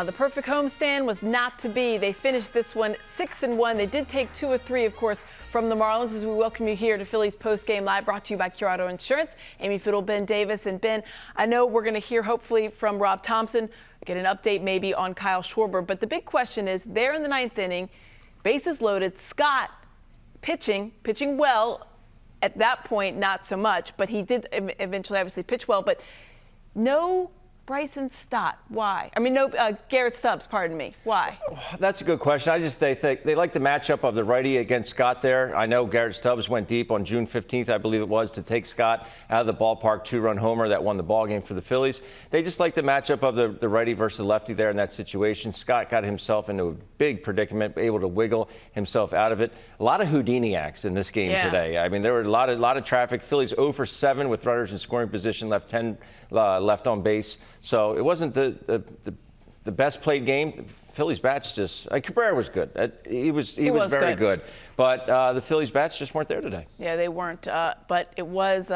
The perfect homestand was not to be. They finished this one 6-1. They did take 2 of 3, of course, from the Marlins as we welcome you here to Phillies Post-Game Live, brought to you by Cure Auto Insurance. Amy Fiddle, Ben Davis. And Ben, I know we're going to hear hopefully from Rob Thomson, get an update maybe on Kyle Schwarber. But the big question is, there in the 9th inning, bases loaded, Scott pitching well. At that point, not so much, but he did eventually obviously pitch well. But no Bryson Stott. Why? I mean, no Garrett Stubbs, pardon me. Why? That's a good question. They think they like the matchup of the righty against Scott there. I know Garrett Stubbs went deep on June 15th, I believe it was, to take Scott out of the ballpark, 2-run homer that won the ball game for the Phillies. They just like the matchup of the righty versus the lefty there in that situation. Scott got himself into a big predicament, able to wiggle himself out of it. A lot of Houdiniacs in this game today. I mean, there were a lot of traffic. Phillies 0 for 7 with runners in scoring position, left 10 left on base. So it wasn't the best played game. Phillies bats just Cabrera was good. He was very good. But the Phillies bats just weren't there today. Yeah, they weren't. But it was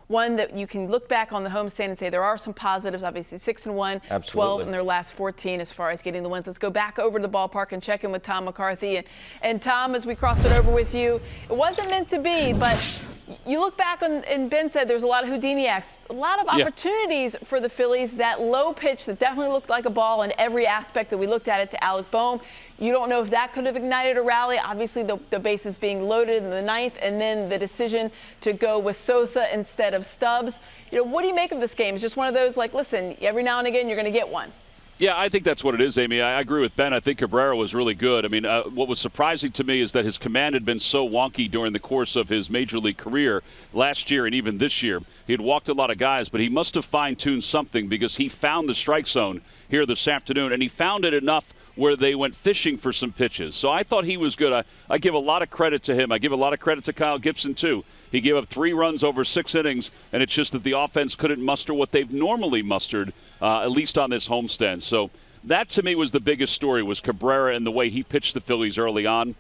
one that you can look back on the homestand and say there are some positives. Obviously, 6-1, Absolutely. 12 in their last 14 as far as getting the wins. Let's go back over to the ballpark and check in with Tom McCarthy. And Tom, as we cross it over with you, it wasn't meant to be, but you look back on, and Ben said there's a lot of Houdiniacs, a lot of opportunities for the Phillies. That low pitch that definitely looked like a ball in every aspect that we looked at it to Alec Bohm. You don't know if that could have ignited a rally. Obviously, the bases being loaded in the 9th, and then the decision to go with Sosa instead of Stubbs. You know, what do you make of this game? It's just one of those, like, listen, every now and again you're going to get one. Yeah, I think that's what it is, Amy. I agree with Ben. I think Cabrera was really good. I mean, what was surprising to me is that his command had been so wonky during the course of his major league career last year and even this year. He had walked a lot of guys, but he must have fine-tuned something because he found the strike zone here this afternoon, and he found it enough where they went fishing for some pitches. So I thought he was good. I give a lot of credit to him. I give a lot of credit to Kyle Gibson, too. He gave up 3 runs over 6 innings, and it's just that the offense couldn't muster what they've normally mustered, at least on this homestand. So that, to me, was the biggest story, was Cabrera and the way he pitched the Phillies early on.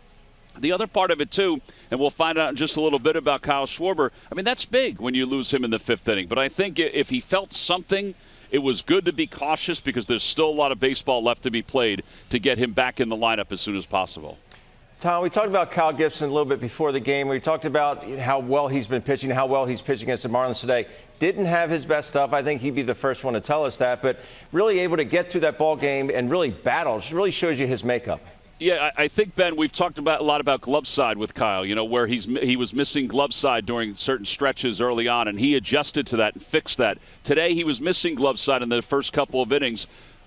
The other part of it, too, and we'll find out in just a little bit about Kyle Schwarber, I mean, that's big when you lose him in the 5th inning. But I think if he felt something, it was good to be cautious because there's still a lot of baseball left to be played to get him back in the lineup as soon as possible. Tom, we talked about Kyle Gibson a little bit before the game. We talked about how well he's been pitching, how well he's pitching against the Marlins today. Didn't have his best stuff. I think he'd be the first one to tell us that. But really able to get through that ball game and really battle. It really shows you his makeup. Yeah, I think, Ben, we've talked a lot about glove side with Kyle, you know, where he was missing glove side during certain stretches early on, and he adjusted to that and fixed that. Today he was missing glove side in the first couple of innings,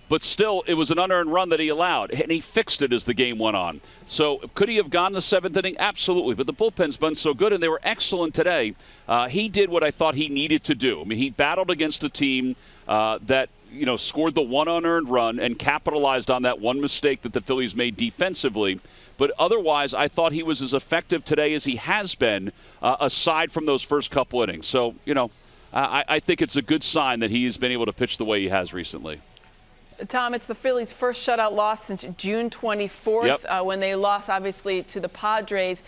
but still it was an unearned run that he allowed, and he fixed it as the game went on. So could he have gone the 7th inning? Absolutely, but the bullpen's been so good, and they were excellent today. He did what I thought he needed to do. I mean, he battled against a team that, you know, scored the 1 unearned run and capitalized on that one mistake that the Phillies made defensively. But otherwise, I thought he was as effective today as he has been, aside from those first couple innings. So, you know, I think it's a good sign that he's been able to pitch the way he has recently. Tom, it's the Phillies' first shutout loss since June 24th, when they lost, obviously, to the Padres.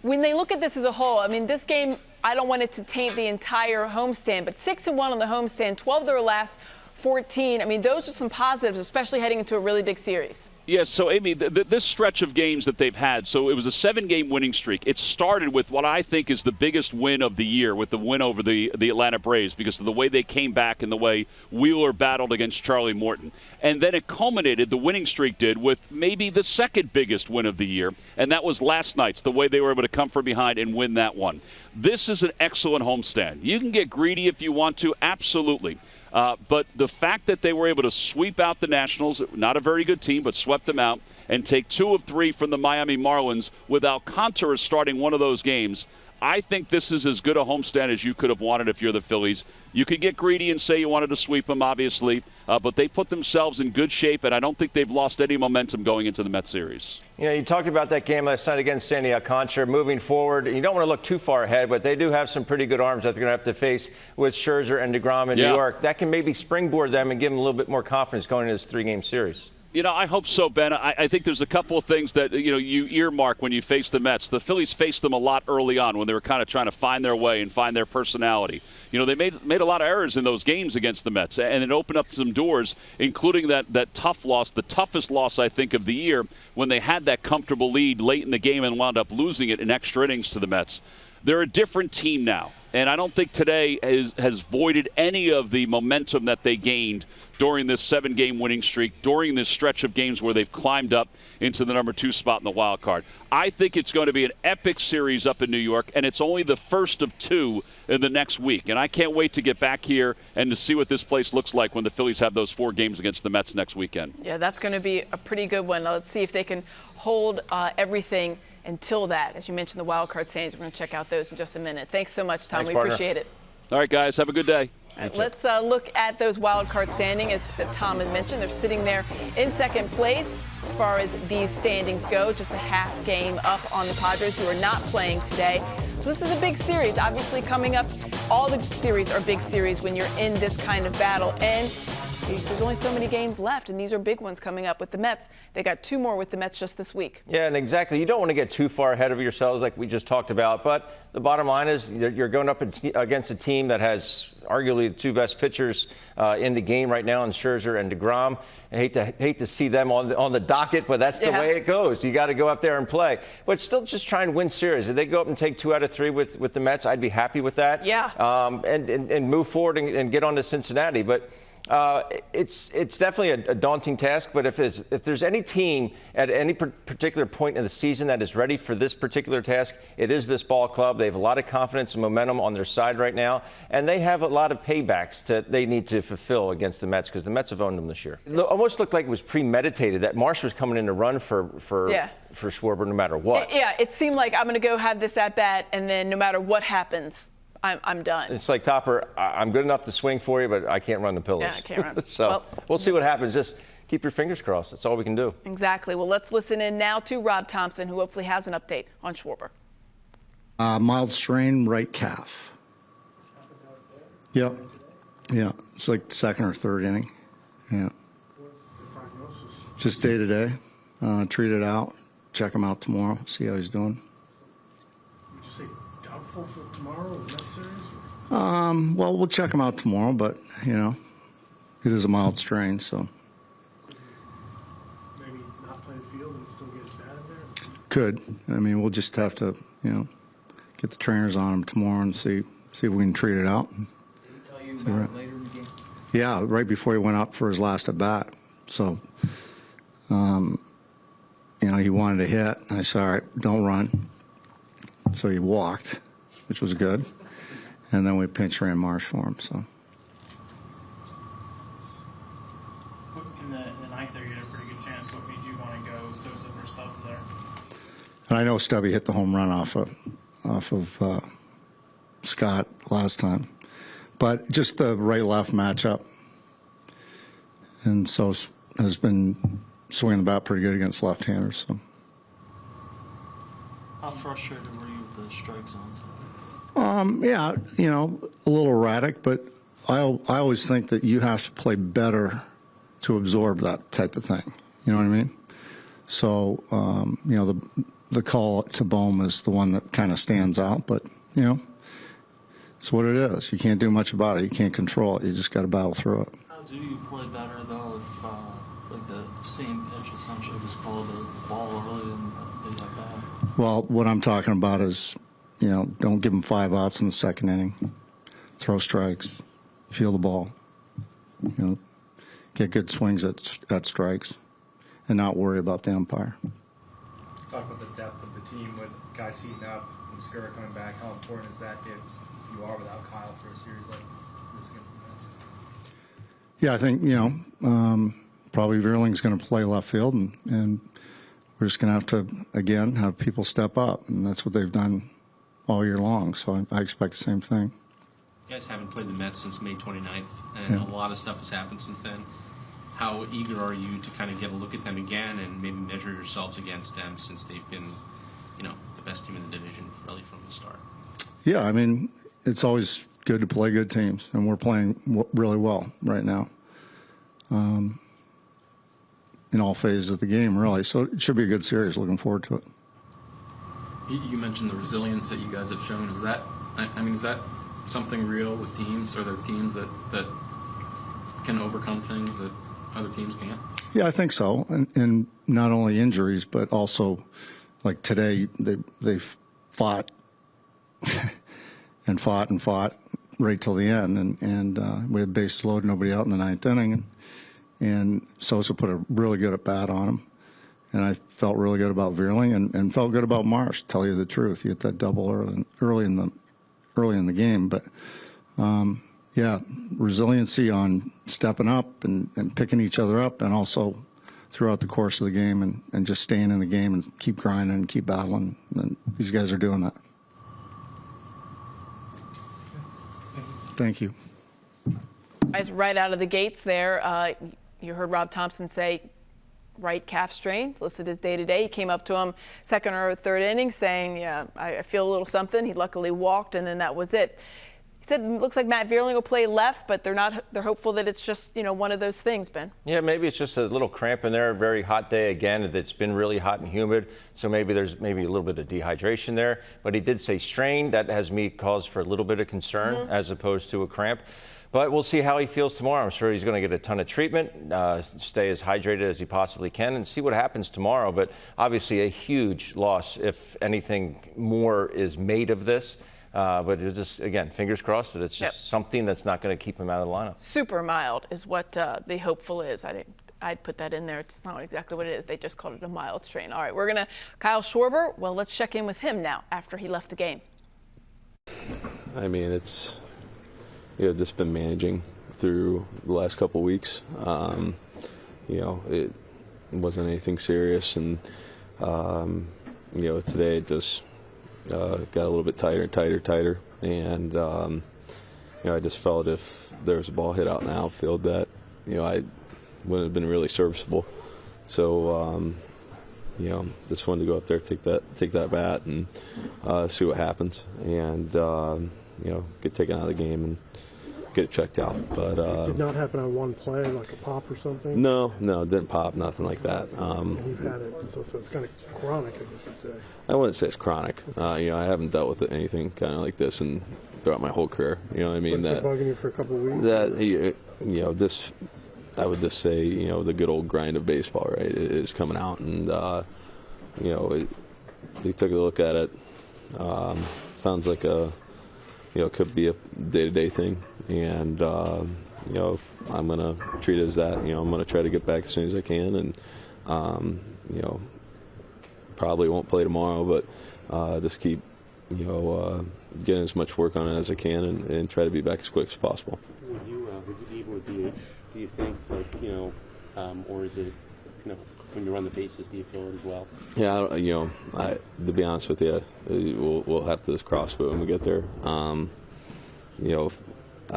When they look at this as a whole, I mean, this game, I don't want it to taint the entire homestand, but 6-1 on the homestand, 12 of their last 14. I mean, those are some positives, especially heading into a really big series. Yeah, so, Amy, this stretch of games that they've had, so it was a 7-game winning streak. It started with what I think is the biggest win of the year, with the win over the Atlanta Braves, because of the way they came back and the way Wheeler battled against Charlie Morton. And then it culminated, the winning streak did, with maybe the second biggest win of the year, and that was last night's, the way they were able to come from behind and win that one. This is an excellent homestand. You can get greedy if you want to, absolutely. But the fact that they were able to sweep out the Nationals, not a very good team, but swept them out, and take 2 of 3 from the Miami Marlins with Alcantara starting one of those games, I think this is as good a homestand as you could have wanted if you're the Phillies. You could get greedy and say you wanted to sweep them, obviously, but they put themselves in good shape, and I don't think they've lost any momentum going into the Mets series. You know, you talked about that game last night against Sandy Alcantara. Moving forward, you don't want to look too far ahead, but they do have some pretty good arms that they're going to have to face with Scherzer and DeGrom in New York. That can maybe springboard them and give them a little bit more confidence going into this 3-game series. You know, I hope so, Ben. I think there's a couple of things that, you know, you earmark when you face the Mets. The Phillies faced them a lot early on when they were kind of trying to find their way and find their personality. You know, they made a lot of errors in those games against the Mets, and it opened up some doors, including that tough loss, the toughest loss, I think, of the year, when they had that comfortable lead late in the game and wound up losing it in extra innings to the Mets. They're a different team now, and I don't think today has voided any of the momentum that they gained during this 7-game winning streak, during this stretch of games where they've climbed up into the number 2 spot in the wild card. I think it's going to be an epic series up in New York, and it's only the first of 2 in the next week. And I can't wait to get back here and to see what this place looks like when the Phillies have those 4 games against the Mets next weekend. Yeah, that's going to be a pretty good one. Now, let's see if they can hold everything until that. As you mentioned, the wild card standings, we're going to check out those in just a minute. Thanks so much, Tom. Thanks, we partner. appreciate it. All right, guys, have a good day. All right, let's look at those wild card standings. As Tom had mentioned, they're sitting there in second place as far as these standings go, just a half game up on the Padres, who are not playing today. So this is a big series, obviously coming up. All the series are big series when you're in this kind of battle, and there's only so many games left, and these are big ones coming up with the Mets. They got 2 more with the Mets just this week. Yeah, and exactly. You don't want to get too far ahead of yourselves like we just talked about, but the bottom line is you're going up against a team that has arguably the 2 best pitchers in the game right now in Scherzer and DeGrom. I hate to see them on the docket, but that's the way it goes. You got to go up there and play. But still just try and win series. If they go up and take 2 out of 3 with the Mets, I'd be happy with that. Yeah. And move forward and get on to Cincinnati. But it's definitely a daunting task, but if there's any team at any particular point in the season that is ready for this particular task, it is this ball club. They have a lot of confidence and momentum on their side right now, and they have a lot of paybacks that they need to fulfill against the Mets because the Mets have owned them this year. It almost looked like it was premeditated that Marsh was coming in to run for Schwarber no matter what. It seemed like I'm going to go have this at bat, and then no matter what happens, I'm done. It's like, Topper, I'm good enough to swing for you, but I can't run the pillars. Yeah, I can't run. So we'll see what happens. Just keep your fingers crossed. That's all we can do. Exactly. Well, let's listen in now to Rob Thomson, who hopefully has an update on Schwarber. Mild strain right calf. Yep. Yeah. It's like 2nd or 3rd inning. Yeah. What's the prognosis? Just day to day. Treat it out. Check him out tomorrow. See how he's doing. Would you say doubtful for tomorrow in that series? Well, we'll check him out tomorrow, but, you know, it is a mild strain, so. Maybe not play the field and still get his bat in there? Could. I mean, we'll just have to, you know, get the trainers on him tomorrow and see if we can treat it out. Did he tell you about it later in the game? Yeah, right before he went up for his last at bat. So, you know, he wanted to hit. I said, all right, don't run. So he walked, which was good. And then we pinch ran Marsh for him. So. In the ninth there, you had a pretty good chance. What made you want to go Sosa for Stubbs there? And I know Stubby hit the home run off of Scott last time, but just the right-left matchup. And so has been swinging the bat pretty good against left-handers. So. How frustrated were you with the strike zones? Yeah, you know, a little erratic, but I always think that you have to play better to absorb that type of thing. You know what I mean? So, you know, the call to Bohm is the one that kind of stands out, but, you know, it's what it is. You can't do much about it. You can't control it. You just got to battle through it. How do you play better, though, if, like, the same pitch essentially was called a ball early and things like that? Well, what I'm talking about is, you know, don't give them 5 outs in the 2nd inning. Throw strikes. Feel the ball. You know, get good swings at strikes and not worry about the umpire. Talk about the depth of the team with guys heating up and Skura coming back. How important is that if you are without Kyle for a series like this against the Mets? Yeah, I think, you know, probably Veerling's going to play left field, and we're just going to have to, again, have people step up, and that's what they've done all year long, so I expect the same thing. You guys haven't played the Mets since May 29th, and a lot of stuff has happened since then. How eager are you to kind of get a look at them again and maybe measure yourselves against them, since they've been, you know, the best team in the division really from the start? Yeah, I mean, it's always good to play good teams, and we're playing really well right now. in all phases of the game, really. So it should be a good series. Looking forward to it. You mentioned the resilience that you guys have shown. Is that, I mean, is that something real with teams? Are there teams that can overcome things that other teams can't? Yeah, I think so. And not only injuries, but also, like today, they fought and fought right till the end. And we had bases loaded, nobody out in the ninth inning. And Sosa put a really good at bat on him. And I felt really good about Veerling and felt good about Marsh, to tell you the truth. You hit that double early in the game. But, yeah, resiliency on stepping up and picking each other up, and also throughout the course of the game and just staying in the game and keep grinding and keep battling. And these guys are doing that. Thank you. Guys, right out of the gates there, you heard Rob Thomson say right calf strain, listed as day-to-day. He came up to him second or third inning saying, yeah, I feel a little something. He luckily walked, and then that was it. He said it looks like Matt Veerling will play left, but they're hopeful that it's just, one of those things, Ben. Yeah, maybe it's just a little cramp in there. A very hot day again. It's been really hot and humid, so maybe there's a little bit of dehydration there. But he did say strain. That has me cause for a little bit of concern as opposed to a cramp. But we'll see how he feels tomorrow. I'm sure he's going to get a ton of treatment, stay as hydrated as he possibly can, and see what happens tomorrow. But obviously a huge loss if anything more is made of this. But it's just, again, fingers crossed that it's just something that's not going to keep him out of the lineup. Super mild is what the hopeful is. I'd put that in there. It's not exactly what it is. They just called it a mild strain. All right, we're going to Kyle Schwarber. Well, let's check in with him now after he left the game. I mean, it's... just been managing through the last couple of weeks. It wasn't anything serious, and today it just got a little bit tighter, and I just felt if there was a ball hit out in the outfield that I wouldn't have been really serviceable. So just wanted to go up there, take that bat, and see what happens, and get taken out of the game and get it checked out. But it did not happen on one play, like a pop or something? No, it didn't pop, nothing like that. And you've had it, so it's kind of chronic, I guess you'd say. I wouldn't say it's chronic. I haven't dealt with anything kind of like this throughout my whole career. You know what I mean? That bugging you for a couple of weeks? This, I would just say, the good old grind of baseball, right, is coming out. And, they took a look at it. Sounds like it could be a day-to-day thing. And, I'm going to treat it as that. I'm going to try to get back as soon as I can. And, probably won't play tomorrow, but just keep, getting as much work on it as I can and try to be back as quick as possible. Would you even with DH, do you think, or is it, when you run the bases, do you feel it as well? Yeah, to be honest with you, we'll have to just cross it when we get there. I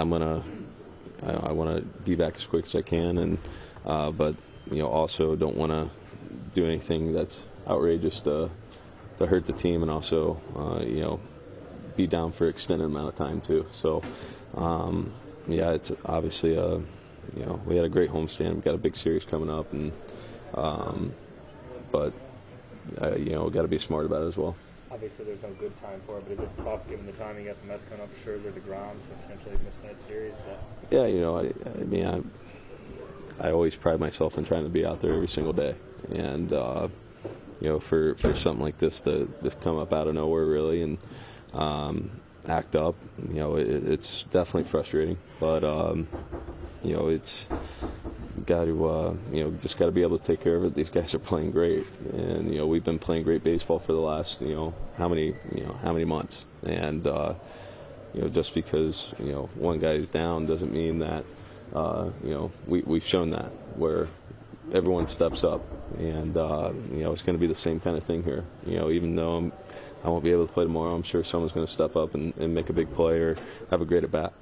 want to be back as quick as I can, and but also don't want to do anything that's outrageous to hurt the team, and also be down for an extended amount of time too. So it's obviously we had a great homestand. We got a big series coming up, and but we got to be smart about it as well. Obviously, there's no good time for it, but is it tough given the timing at the Mets coming up, Schwarber, DeGrom, to potentially miss that series? Yeah, I always pride myself in trying to be out there every single day, and for something like this to come up out of nowhere, really, and act up, it's definitely frustrating, but it's got to just got to be able to take care of it. These guys are playing great, and we've been playing great baseball for the last how many months, and just because one guy's down doesn't mean that we've shown that where everyone steps up, and it's going to be the same kind of thing here. Even though I won't be able to play tomorrow, I'm sure someone's going to step up and make a big play or have a great at bat.